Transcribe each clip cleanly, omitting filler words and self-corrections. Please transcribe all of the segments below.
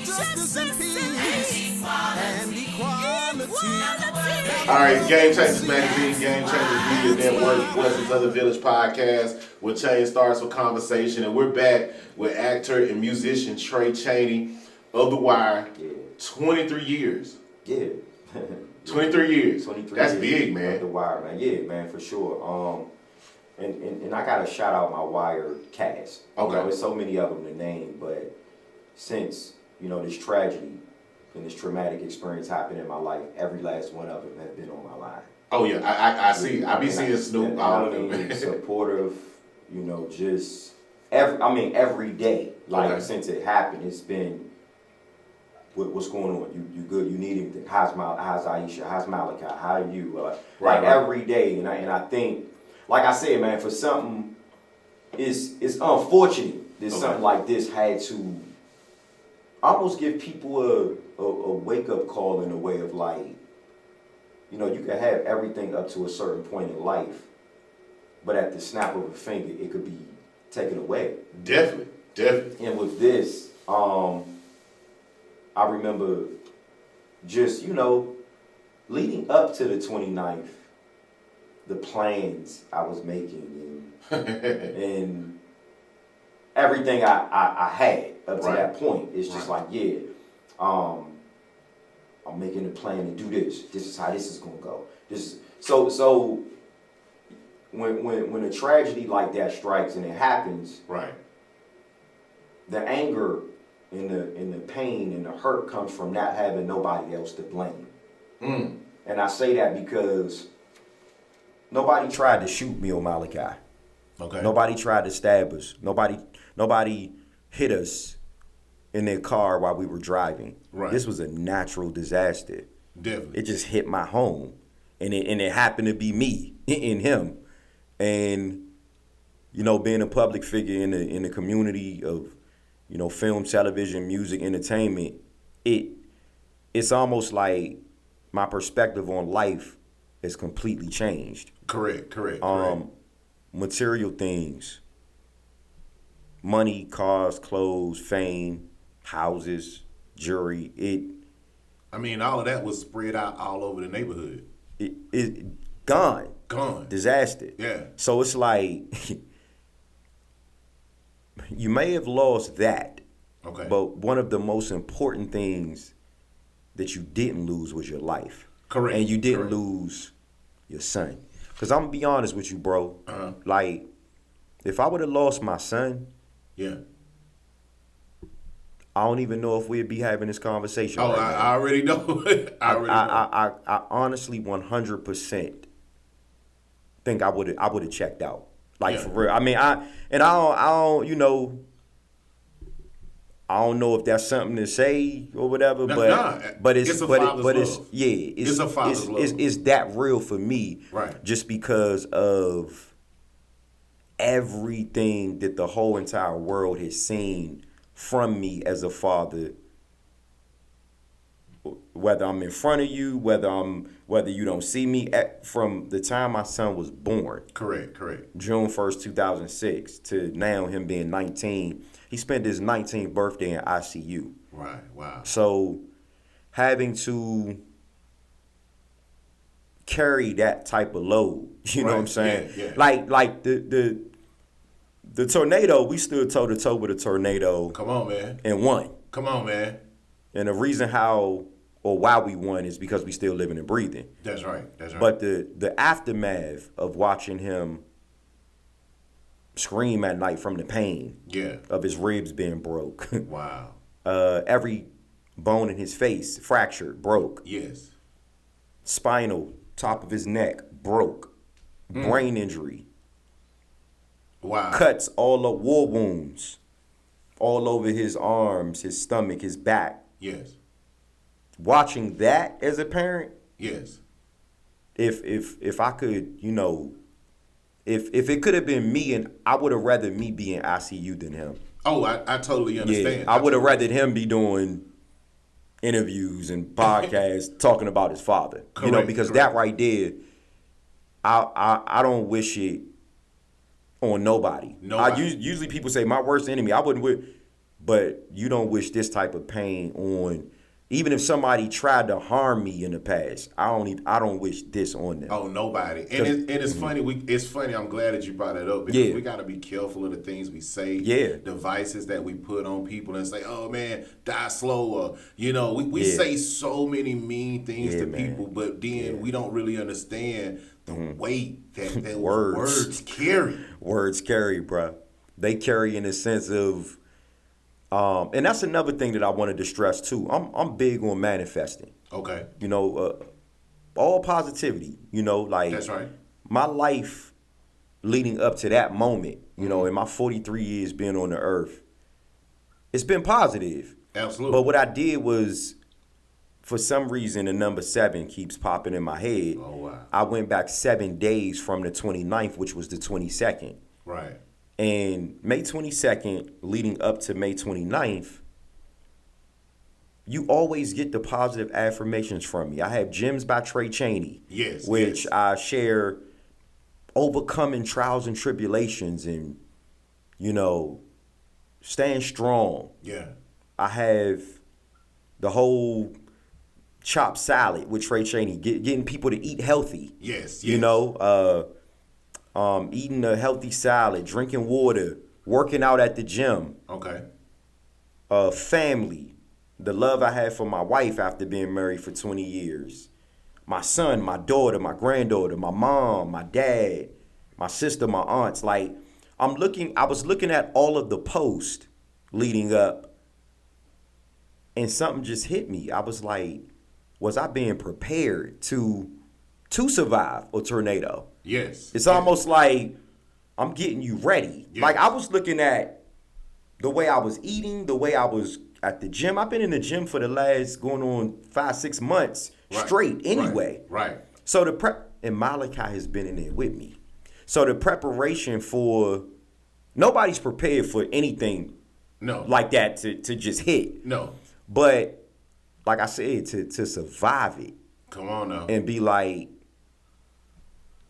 justice and peace and equality. All right, Game Changers Magazine, Game Changers Media Network, Blessings of the Village podcast, where change starts with conversation. And we're back with actor and musician Tray Chaney of The Wire. Yeah. 23 years. Yeah. 23 years. 23 That's years big, man. of The Wire, man. Yeah, man, for sure. And I gotta shout out my Wire cast. Okay. You know, there's so many of them to name, but since, this tragedy and this traumatic experience happened in my life, every last one of them have been on my line. Oh, yeah. I see. I be seeing Snoop all of them. Supportive, just every day. Like, Okay. since it happened, it's been, what's going on? You good? You need anything? How's Aisha? How's Malachi? How are you? Right. Every day, and I think, like I said, man, for something, it's unfortunate that something like this had to almost give people a wake up call in a way of like, you can have everything up to a certain point in life, but at the snap of a finger, it could be taken away. Definitely. And with this, I remember just, leading up to the 29th, the plans I was making and everything I had up to that point. It's just like, I'm making a plan to do this. This is how this is gonna go. So when a tragedy like that strikes and it happens, Right. the anger and the pain and the hurt comes from not having nobody else to blame. And I say that because nobody tried to shoot me or Malachi. Okay. Nobody tried to stab us. Nobody hit us in their car while we were driving. Right. This was a natural disaster. Definitely. It just hit my home, and it happened to be me and him, and being a public figure in the community of film, television, music, entertainment. It's almost like my perspective on life has completely changed. Correct. Material things, money, cars, clothes, fame, houses, jewelry, all of that was spread out all over the neighborhood. it gone. Disaster. Yeah. So it's like you may have lost that. Okay. But one of the most important things that you didn't lose was your life. Correct. And you didn't lose your son. Because I'm going to be honest with you, bro. Uh-huh. Like, if I would have lost my son, Yeah. I don't even know if we'd be having this conversation. Oh, right I now. already know. I honestly 100% think I would have checked out. Like, for real. I don't know if that's something to say or whatever, but it's a father's love. It's that real for me, right? Just because of everything that the whole entire world has seen from me as a father. Whether I'm in front of you, whether you don't see me, from the time my son was born. Correct. June 1st, 2006 to now him being 19. He spent his 19th birthday in ICU. Right, wow. So having to carry that type of load, you know what I'm saying? Yeah. Like the tornado, we stood toe to toe with a tornado. Come on, man. And won. Come on, man. And the reason why we won is because we still living and breathing. That's right. But the aftermath of watching him scream at night from the pain of his ribs being broke. Wow. Every bone in his face fractured, broke. Yes. Spinal, top of his neck, broke. Brain injury. Wow. Cuts, war wounds all over his arms, his stomach, his back. Yes. Watching that as a parent. Yes. If I could, if it could have been me, and I would have rather me be in ICU than him. Oh, I totally understand. Yeah, I would have rather him be doing interviews and podcasts talking about his father. Correct, because that right there, I don't wish it on nobody. Usually people say my worst enemy. I wouldn't wish, but you don't wish this type of pain on. Even if somebody tried to harm me in the past, I don't wish this on them. Oh, nobody. And it's funny. It's funny. I'm glad that you brought it up because we got to be careful of the things we say. Yeah. Devices that we put on people and say, "Oh man, die slow," or we say so many mean things to people, but then we don't really understand the weight that words carry. Words carry, bro. They carry in the sense of. And that's another thing that I wanted to stress too. I'm big on manifesting. Okay. All positivity. Like that's right. My life leading up to that moment, in my 43 years being on the earth, it's been positive. Absolutely. But what I did was, for some reason, the number 7 keeps popping in my head. Oh wow. I went back 7 days from the 29th, which was the 22nd. Right. And May 22nd, leading up to May 29th, you always get the positive affirmations from me. I have Gems by Tray Chaney, which I share overcoming trials and tribulations and, staying strong. Yeah. I have the whole chopped salad with Tray Chaney, getting people to eat healthy. Yes. Eating a healthy salad, drinking water, working out at the gym. Okay. Family, the love I had for my wife after being married for 20 years. My son, my daughter, my granddaughter, my mom, my dad, my sister, my aunts. Like, I was looking at all of the posts leading up, and something just hit me. I was like, was I being prepared to survive a tornado? Yes. It's almost like I'm getting you ready. Yes. Like, I was looking at the way I was eating, the way I was at the gym. I've been in the gym for the last going on 5-6 months straight anyway. Right. So and Malachi has been in there with me. So the preparation nobody's prepared for anything like that to just hit. No. But like I said, to survive it. Come on now. And be like,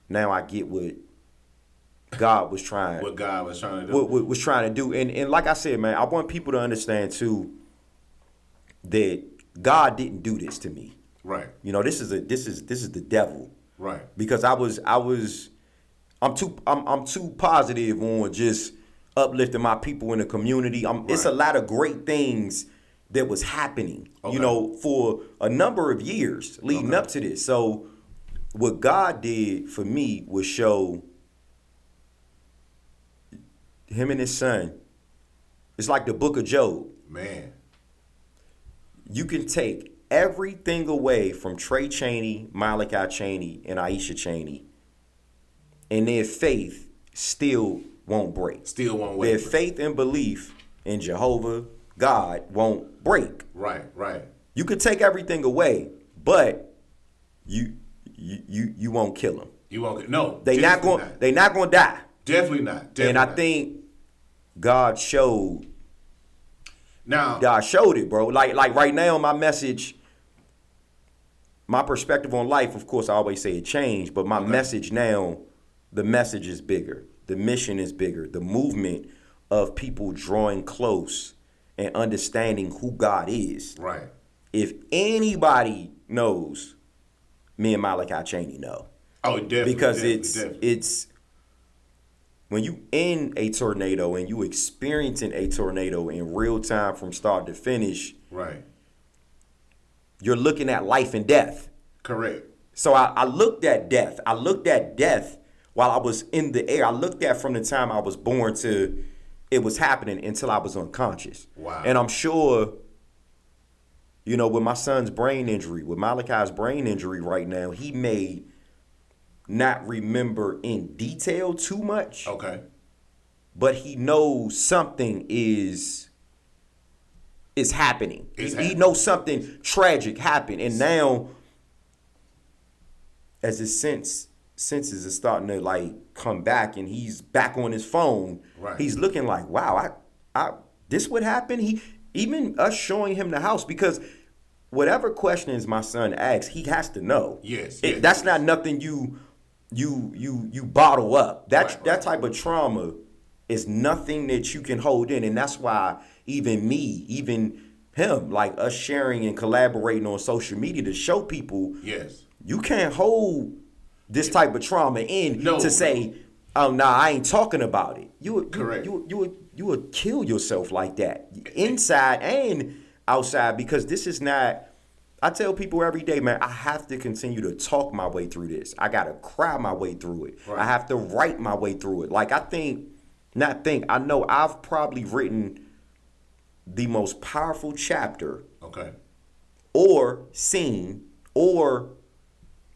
now I get what God was trying. What God was trying to do. What was trying to do. And like I said, man, I want people to understand too that God didn't do this to me. Right. This is the devil. Right. Because I'm too positive on just uplifting my people in the community. It's a lot of great things that was happening, for a number of years leading up to this. So what God did for me was show him and his son. It's like the book of Job. Man. You can take everything away from Tray Chaney, Malachi Chaney, and Aisha Chaney, and their faith still won't break. Still won't waver. Their faith and belief in Jehovah, God, won't break. Right. You could take everything away, but you won't kill them. You won't. No. They're not going to die. Definitely not. And I think God showed. Now, God showed it, bro. Like right now, my message, my perspective on life, of course, I always say it changed, but my message now, the message is bigger. The mission is bigger. The movement of people drawing close and understanding who God is. Right. If anybody knows, me and Malachi Chaney know. Oh, definitely. Because definitely. it's when you in a tornado and you experiencing a tornado in real time from start to finish, right, you're looking at life and death. Correct. So I looked at death. I looked at death while I was in the air. I looked at from the time I was born to it was happening until I was unconscious. Wow. And I'm sure, with my son's brain injury, with Malachi's brain injury right now, he may not remember in detail too much. Okay. But he knows something is happening. He knows something tragic happened. And now, as his senses are starting to like come back and he's back on his phone, right, he's looking like, wow, I this would happen? Even us showing him the house, because whatever questions my son asks, he has to know. Yes. That's not nothing you bottle up. That right. type of trauma it's nothing that you can hold in. And that's why even me, even him, like us sharing and collaborating on social media to show people, yes, you can't hold this type of trauma in to say, no. oh, nah, I ain't talking about it. Correct. You would kill yourself like that, inside and outside, because this is not. I tell people every day, man, I have to continue to talk my way through this. I gotta cry my way through it. Right. I have to write my way through it. Like I know I've probably written the most powerful chapter, Okay. or scene, or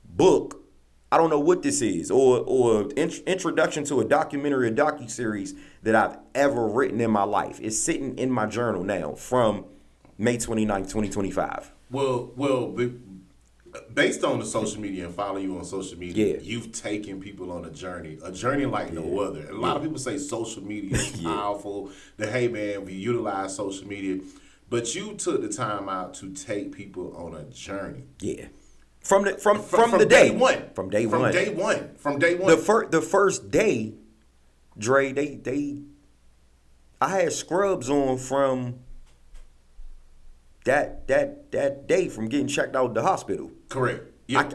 book. I don't know what this is, or introduction to a documentary, a docuseries that I've ever written in my life. It's sitting in my journal now from May 29th, 2025. Well, based on the social media and follow you on social media, Yeah. you've taken people on a journey like no other. And a lot of people say social media is powerful. That, hey man, we utilize social media, but you took the time out to take people on a journey. Yeah. From the day one. From day one. The first day, Dre, I had scrubs on from that day from getting checked out of the hospital. Correct. Yeah.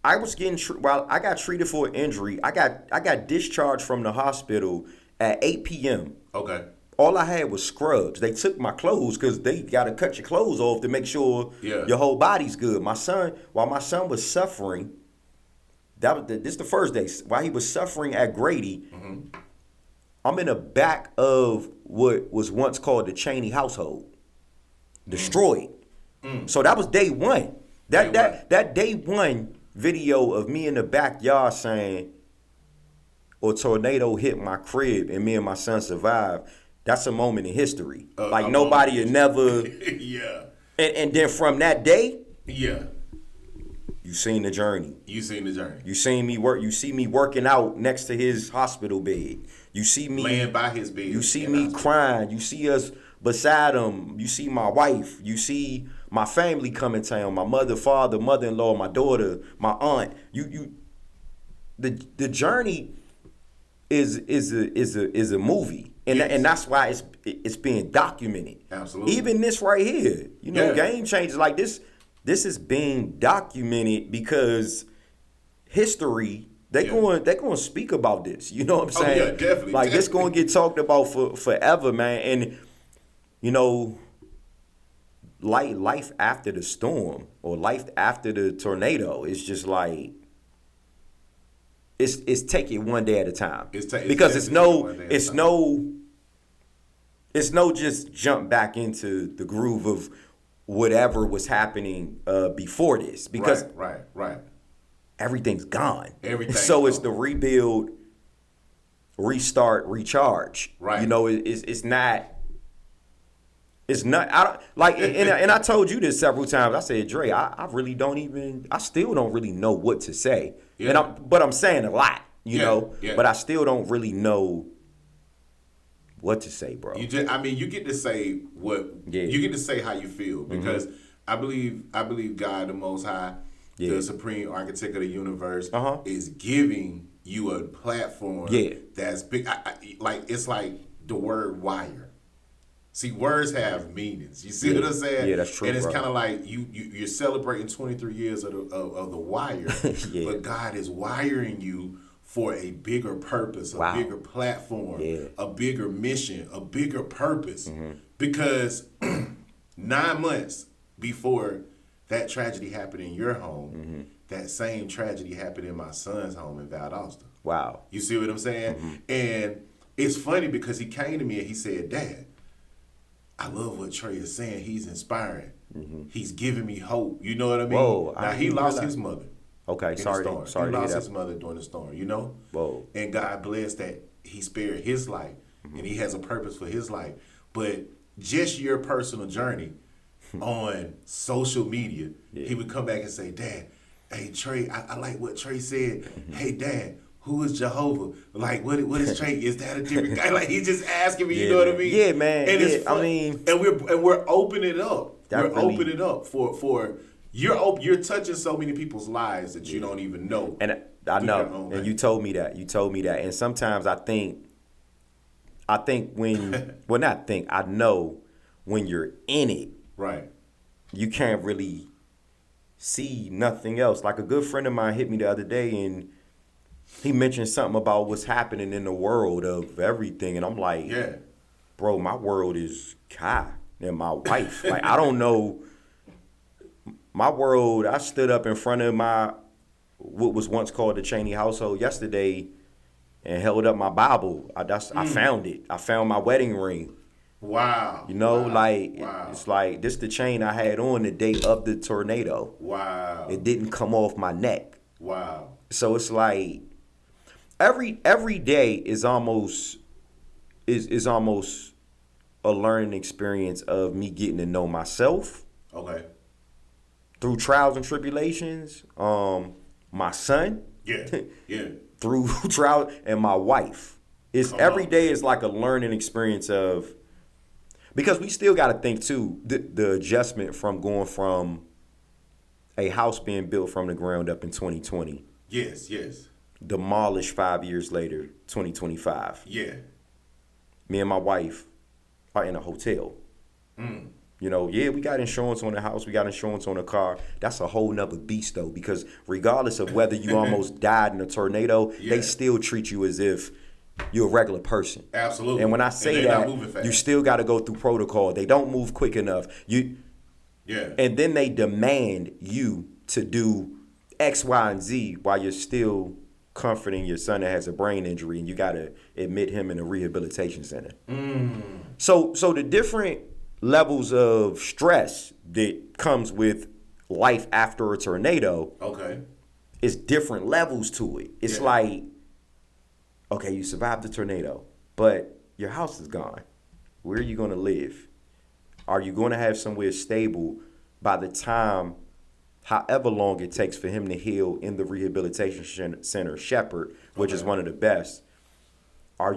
I was getting I got treated for an injury. I got discharged from the hospital at 8 p.m. Okay. All I had was scrubs. They took my clothes because they got to cut your clothes off to make sure your whole body's good. While my son was suffering, this the first day, while he was suffering at Grady, I'm in the back of what was once called the Chaney household. Destroyed. So that was day one. That day one video of me in the backyard saying, "A tornado hit my crib and me and my son survived." That's a moment in history. Like nobody had never. Yeah. And then from that day. Yeah. You seen the journey. You seen the journey. You seen me work. You see me working out next to his hospital bed. You see me laying by his bed. You see me crying. You see us beside him. You see my wife. You see my family come in town. My mother, father, mother-in-law, my daughter, my aunt. The journey is a movie. And that's why it's being documented. Absolutely. Even this right here, Game Changers, like this is being documented because history, they're going to speak about this. You know what I'm saying? Oh, yeah, definitely. Like this going to get talked about for forever, man. And life after the storm or life after the tornado is just like it's take it one day at a time. Because it's no just jump back into the groove of whatever was happening before this. Because right. Everything's gone. Everything's so gone. It's the rebuild, restart, recharge. Right. It's not. It's not. I don't like, and I told you this several times. I said, Dre, I still don't really know what to say. Yeah. But I'm saying a lot, know. Yeah. But I still don't really know what to say, bro. You get to say what you get to say how you feel, because I believe God, the Most High, the supreme architect of the universe, is giving you a platform that's big. It's like the word wire. See, words have meanings. You see what I'm saying? Yeah, that's true. And it's kind of like you're celebrating 23 years of the wire, but God is wiring you for a bigger purpose, a bigger platform, a bigger mission, a bigger purpose. Because 9 months before that tragedy happened in your home, that same tragedy happened in my son's home in Valdosta. Wow. You see what I'm saying? And it's funny because he came to me and he said, "Dad, I love what Tray is saying. He's inspiring. He's giving me hope." You know what I mean? Whoa, now, he lost his mother. Okay, sorry. He lost his mother during the storm, Whoa. And God blessed that he spared his life, and he has a purpose for his life. But just your personal journey on social media, he would come back and say, "Dad, hey, Tray, I like what Tray said. Hey, Dad, who is Jehovah? Like, what is Tray? Is that a different guy?" Like, he's just asking me, you know what I mean? Yeah, man. And it's fun. And we're opening it up. Opening it up for you're touching so many people's lives that you don't even know. And I Do your know, own and thing. you told me that. And sometimes I think when, well, not think, I know when you're in it, Right. you can't really see nothing else. Like a good friend of mine hit me the other day, and he mentioned something about what's happening in the world of everything, and I'm like, Yeah. bro, my world is Kai and my wife. Like, I don't know. My world, I stood up in front of what was once called the Chaney household yesterday and held up my Bible. I found it. I found my wedding ring. Wow. You know, Wow. like, Wow. it's like, this the chain I had on the day of the tornado. Wow. It didn't come off my neck. Wow. So it's like, every day is almost a learning experience of me getting to know myself Okay. through trials and tribulations. My son Yeah. Yeah. through trial, and my wife. It's Come every on. day is like a learning experience of, because we still got to think too the adjustment from going from a house being built from the ground up in 2020, Yes. Yes. demolished 5 years later, 2025. Yeah. Me and my wife are in a hotel. You know, yeah, we got insurance on the house, we got insurance on the car. That's a whole nother beast though, because regardless of whether you almost died in a tornado, Yeah. they still treat you as if you're a regular person. Absolutely. And when I say they're not that, moving fast. you still got to go through protocol. They don't move quick enough. Yeah. And then they demand you to do X, Y, and Z while you're still comforting your son that has a brain injury, and you got to admit him in a rehabilitation center. So the different levels of stress that comes with life after a tornado Okay. is different levels to it. It's Yeah. like, okay, you survived the tornado, but your house is gone. Where are you going to live? Are you going to have somewhere stable by the time, however long it takes for him to heal in the rehabilitation center, Shepherd, which is Okay. one of the best? Or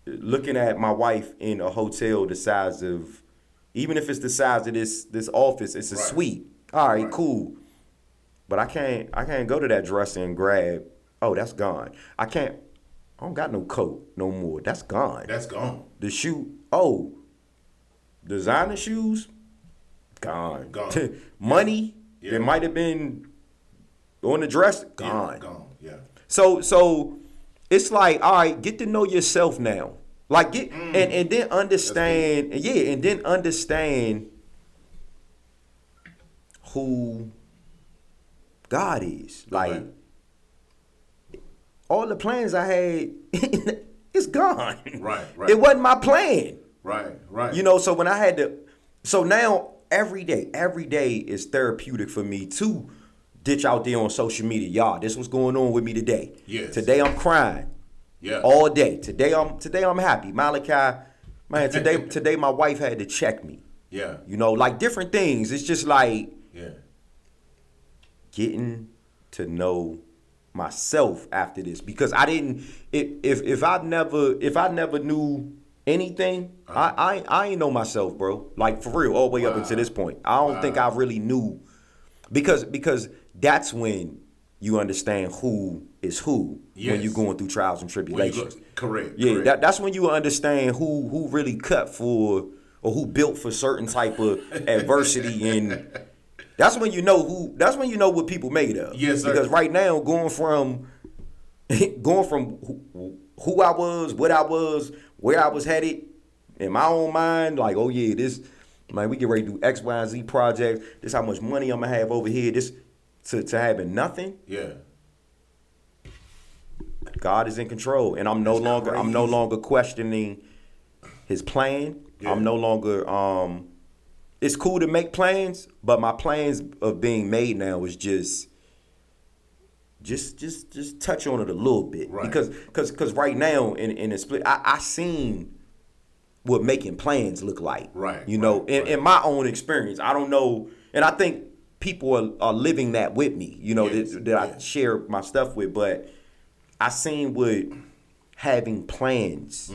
looking at my wife in a hotel the size of, even if it's the size of this office, it's a Right. suite. All right, Right. cool. But I can't go to that dresser and grab, oh, that's gone. I don't got no coat no more. That's gone. That's gone. The shoe, oh, designer shoes, gone. Gone. Money Yeah. that might have been on the dresser, gone. Yeah, gone. Yeah. So it's like, all right, get to know yourself now. Like and then understand, and then understand who God is. Like, Okay. all the plans I had, it's gone. Right. It wasn't my plan. Right. Right. You know, so when I had to, so now every day is therapeutic for me to ditch out there on social media. Y'all, this was going on with me today. Yes. Today I'm crying. Yeah. All day. Today I'm happy. Malachi, man, today my wife had to check me. Yeah. You know, like different things. It's just like Yeah. getting to know myself after this, because I didn't, if I never knew anything, I ain't know myself, bro. Like for real, all the way up until this point. I don't think I really knew, because that's when you understand who is who. When Yes. you're going through trials and tribulations. Correct. Yeah, correct. that's when you understand who really cut for, or who built for certain type of adversity, and that's when you know what people made of. Yes, sir. Because right now, going from who I was, what I was, where I was headed, in my own mind, like, oh yeah, this, man, we get ready to do X, Y, and Z projects. This how much money I'm gonna have over here. This to having nothing. Yeah. God is in control, and I'm no longer questioning His plan. Yeah. I'm no longer. It's cool to make plans, but my plans of being made now is just touch on it a little bit, Right. because right now in a split, I seen what making plans look like. Right, You know, right, in my own experience, I don't know, and I think people are living that with me. You know, Yes, that I yes. share my stuff with, but I seen what having plans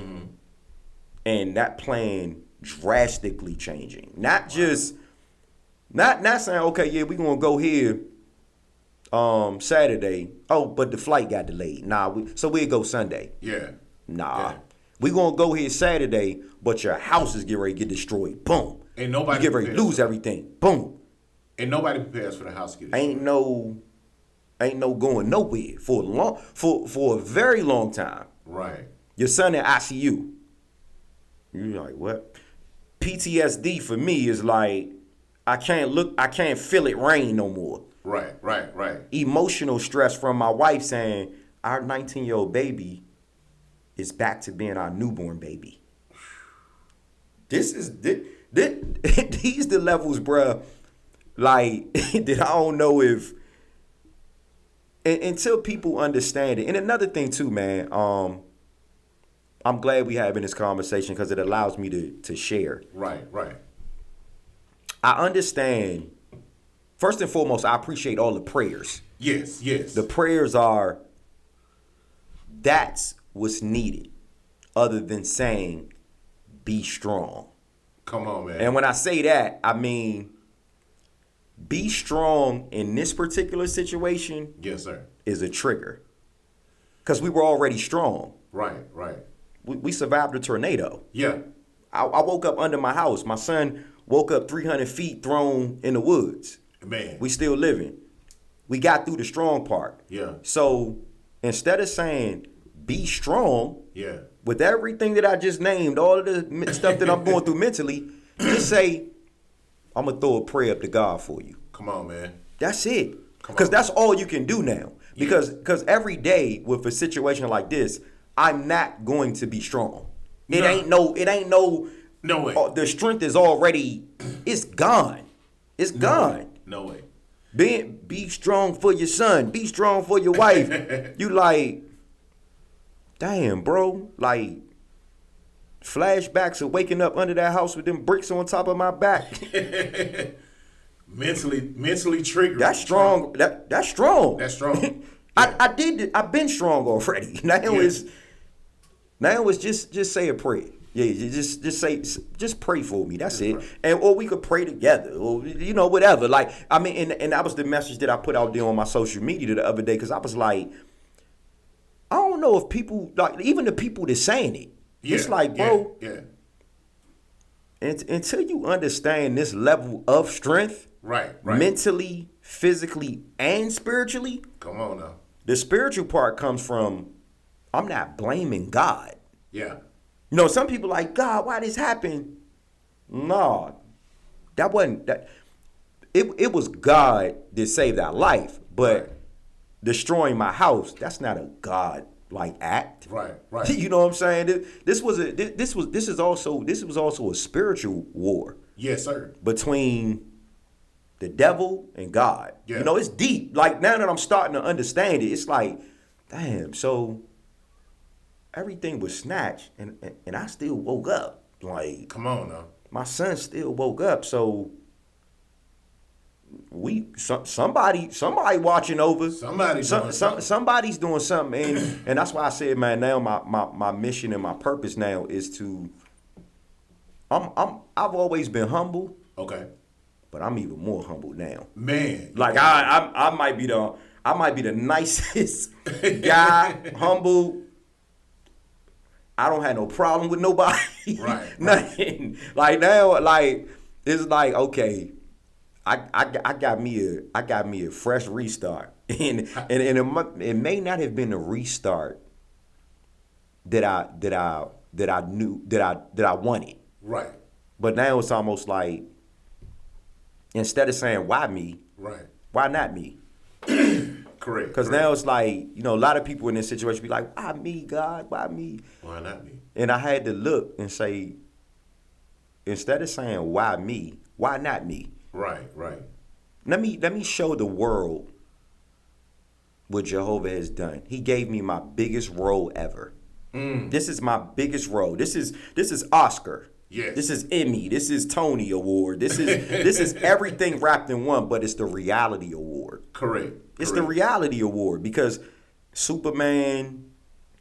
and that plan drastically changing. Not just Not saying, okay, yeah, we gonna go here Saturday. Oh, but the flight got delayed. Nah, so we'll go Sunday. Yeah. Nah. Yeah. We gonna go here Saturday, but your house is getting ready to get destroyed. Boom. Ain't nobody you get ready to prepares lose for it. everything. Boom. And nobody prepares for the house to get destroyed. Ain't no going nowhere for a very long time. Right. Your son in ICU. You're like, what? PTSD for me is like, I can't feel it rain no more. Right. Emotional stress from my wife saying, our 19-year-old baby is back to being our newborn baby. These the levels, bruh, like, that I don't know if, until people understand it. And another thing too, man, I'm glad we having this conversation because it allows me to share. Right. I understand. First and foremost, I appreciate all the prayers. Yes. The prayers that's what's needed, other than saying, be strong. Come on, man. And when I say that, I mean, be strong in this particular situation. Yes, sir. Is a trigger. Because we were already strong. Right. We survived a tornado. Yeah. I woke up under my house. My son woke up 300 feet thrown in the woods. Man. We still living. We got through the strong part. Yeah. So instead of saying be strong, Yeah. with everything that I just named, all of the stuff that I'm going through mentally, just say, I'm going to throw a prayer up to God for you. Come on, man. That's it. Because that's all you can do now. Because every day with a situation like this, I'm not going to be strong. It ain't no way. The strength is already, it's gone. It's gone. No way. Be strong for your son. Be strong for your wife. You like, damn, bro. Like, flashbacks of waking up under that house with them bricks on top of my back. mentally triggered. That's strong. That's strong. That's strong. I did it. I've been strong already. Now it's just say a prayer. Yeah, just pray for me. That's it. Or we could pray together, or whatever. Like, I mean, and that was the message that I put out there on my social media the other day, because I was like, I don't know if people, like, even the people that's saying it, it's like, bro, until you understand this level of strength, right, mentally, physically, and spiritually. Come on now. The spiritual part comes from, I'm not blaming God. Yeah. Some people like, God, why this happened? No, that wasn't that. It was God that saved our life, but destroying my house, that's not a God-like act. Right. You know what I'm saying? This was also a spiritual war. Yes, sir. Between the devil and God. Yeah. It's deep. Like, now that I'm starting to understand it, it's like, damn, so everything was snatched and I still woke up. Like, come on now. My son still woke up, so somebody watching over. Somebody's doing something, and that's why I said, man, now my mission and my purpose now is to I've always been humble. Okay. But I'm even more humble now. Man. Like, I might be the nicest guy, humble. I don't have no problem with nobody. Right. Nothing. Like, now, like, it's like, okay, I got me a fresh restart. And it may not have been a restart that I wanted. Right. But now it's almost like, instead of saying why me, right, why not me? Correct. Because now it's like, a lot of people in this situation be like, why me, God? Why me? Why not me? And I had to look and say, instead of saying why me, why not me? Right. Let me show the world what Jehovah has done. He gave me my biggest role ever. This is my biggest role. This is Oscar. Yes. This is Emmy. This is Tony Award. This is everything wrapped in one, but it's the reality award. Correct. It's the reality award, because Superman,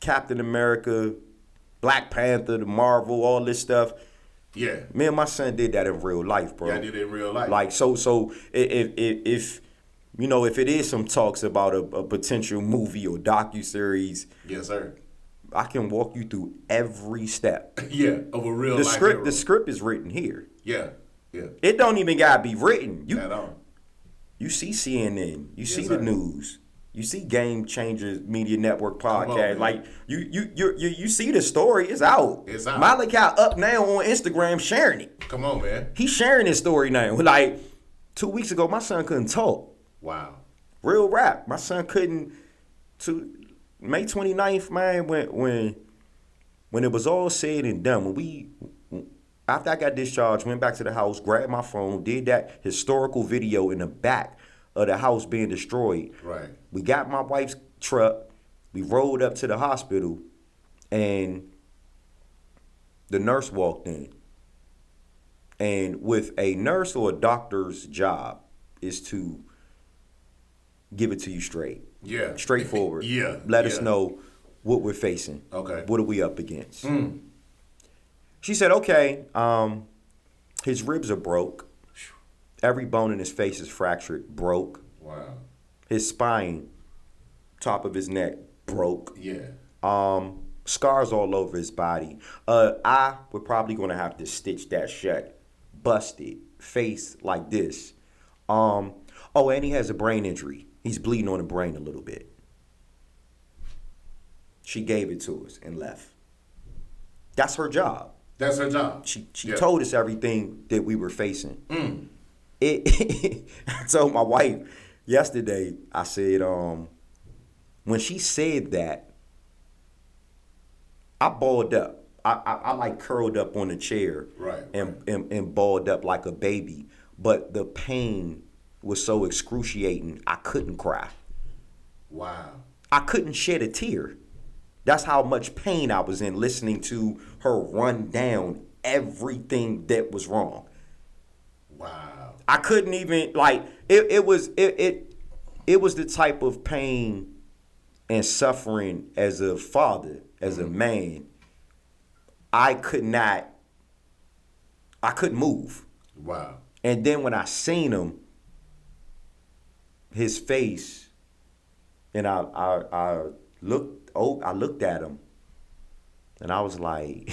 Captain America, Black Panther, the Marvel, all this stuff, Yeah. Me and my son did that in real life, bro. Yeah, I did it in real life. Like so if you know, if it is some talks about a potential movie or docuseries, yes, sir. I can walk you through every step. Yeah, of a real The life script hero. the script is written here. Yeah, yeah. It don't even gotta be written. At all. You see CNN, you see Yes, the sir. news, you see Game Changers Media Network podcast. man. Like you see the story, it's out. It's out. Malachi up now on Instagram sharing it. Come on, man. He's sharing his story now. Like 2 weeks ago, my son couldn't talk. Wow. Real rap. My son couldn't. To May 29th, man, when it was all said and done, after I got discharged, went back to the house, grabbed my phone, did that historical video in the back of the house being destroyed. Right. We got my wife's truck. We rolled up to the hospital, and the nurse walked in. And with a nurse or a doctor's job is to give it to you straight. Yeah. Straightforward. Yeah. Let us Yeah. know what we're facing. Okay. What are we up against? She said, okay, his ribs are broke. Every bone in his face is fractured, broke. Wow. His spine, top of his neck, broke. Yeah. Scars all over his body. We're probably gonna have to stitch that shut. Busted, face like this. And he has a brain injury. He's bleeding on the brain a little bit. She gave it to us and left. That's her job. That's her job. She Yeah. told us everything that we were facing. I told my wife yesterday, I said, when she said that, I balled up. I like curled up on the chair Right. and balled up like a baby. But the pain was so excruciating, I couldn't cry. Wow. I couldn't shed a tear. That's how much pain I was in listening to her run down everything that was wrong. Wow. I couldn't even it was the type of pain and suffering as a father, as a man. I couldn't move. Wow. And then when I seen him, his face, and I looked at him, and I was like,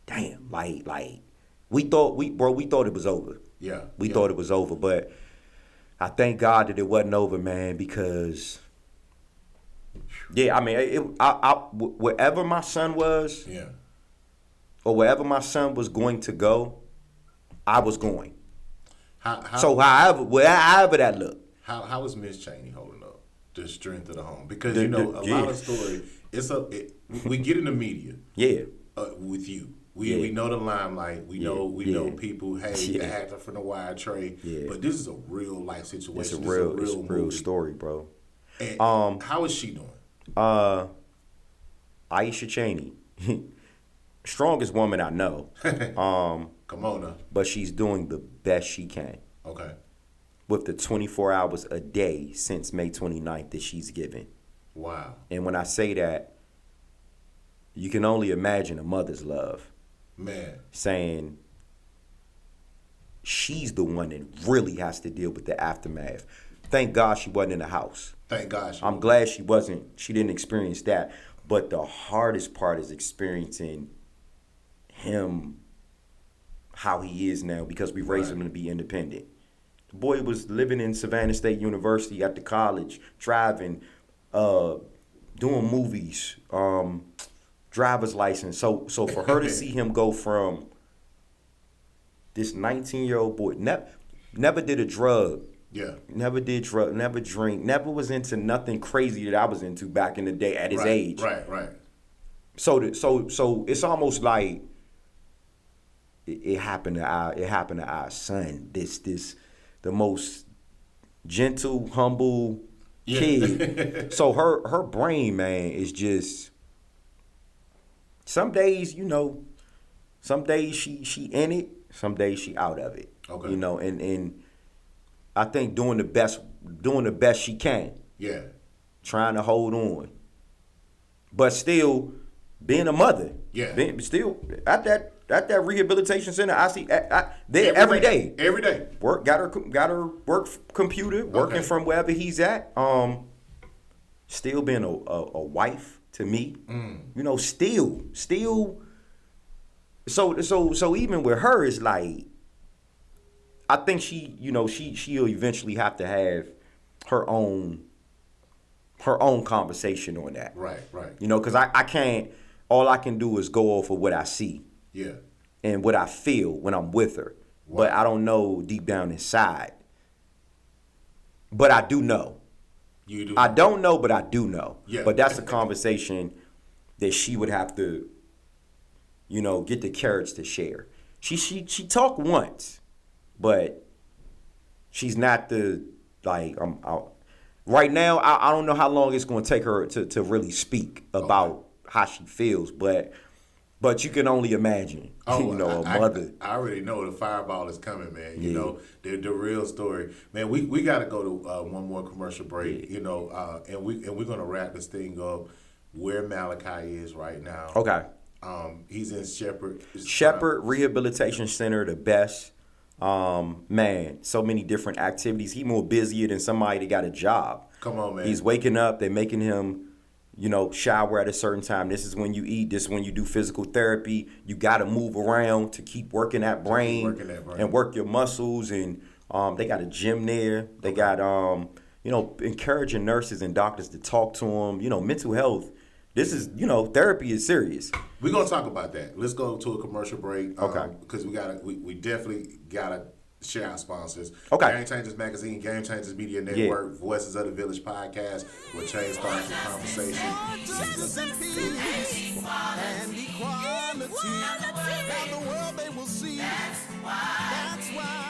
damn, like we thought it was over. Yeah. We thought it was over, but I thank God that it wasn't over, man, because I mean, wherever my son was, Yeah. or wherever my son was going to go, I was going. How, So however that looked. How is Miss Chaney holding up? The strength of the home, because The- a yeah. lot of story. We get in the media. Yeah. With you, Yeah. we know the limelight. We know Yeah. people. Hey, Yeah. the actor from the Wire, Tray. Yeah. But this is a real life situation. It's a This real is movie. story, bro. And how is she doing? Aisha Chaney. Strongest woman I know. Come on now. But she's doing the best she can Okay. with the 24 hours a day since May 29th that she's given. Wow. And when I say that, you can only imagine a mother's love. Man. Saying she's the one that really has to deal with the aftermath. Thank God she wasn't in the house. Thank God. I'm glad she didn't experience that. But the hardest part is experiencing him how he is now, because we raised him to be independent. The boy was living in Savannah State University at the college, driving, doing movies, driver's license. So for her to see him go from this 19-year-old boy, never did a drug. Yeah. Never did drug, never drink, never was into nothing crazy that I was into back in the day at his age. Right. So it's almost like it happened to our son. This the most gentle, humble kid. So her brain, man, is just some days, some days she in it, some days she out of it. Okay. And I think doing the best she can. Yeah. Trying to hold on. But still being a mother. Yeah. Still at that at that rehabilitation center. I see there every day. Every day. Got her work computer, working from wherever he's at. Still being a wife to me. You know, still. So even with her, it's like, I think she'll eventually have to have her own conversation on that. Right. You know, because I can't. All I can do is go off of what I see. Yeah. And what I feel when I'm with her. Wow. But I don't know deep down inside. But I do know. You do. I don't know, but I do know. Yeah. But that's a conversation that she would have to, you know, get the courage to share. She talked once, but she's not the, like, I'm out. Right now, I don't know how long it's going to take her to really speak about how she feels, but you can only imagine, a mother. I already know the fireball is coming, man. You know, the real story. Man, we got to go to one more commercial break, you know, and we're going to wrap this thing up where Malachi is right now. Okay. He's in Shepherd. Rehabilitation Center, the best. Man, so many different activities. He more busier than somebody that got a job. Come on, man. He's waking up. They're making him, you know, shower at a certain time. This is when you eat. This is when you do physical therapy. You got to move around to keep working that brain and work your muscles. And they got a gym there. They got, you know, encouraging nurses and doctors to talk to them. You know, mental health. This is, you know, therapy is serious. We're going to talk about that. Let's go to a commercial break. Okay. Because we definitely got to share our sponsors. Okay. Game Changers Magazine, Game Changers Media Network, Voices of the Village podcast, where change starts with conversation. Justice and peace and equality. Now the world they will see. That's why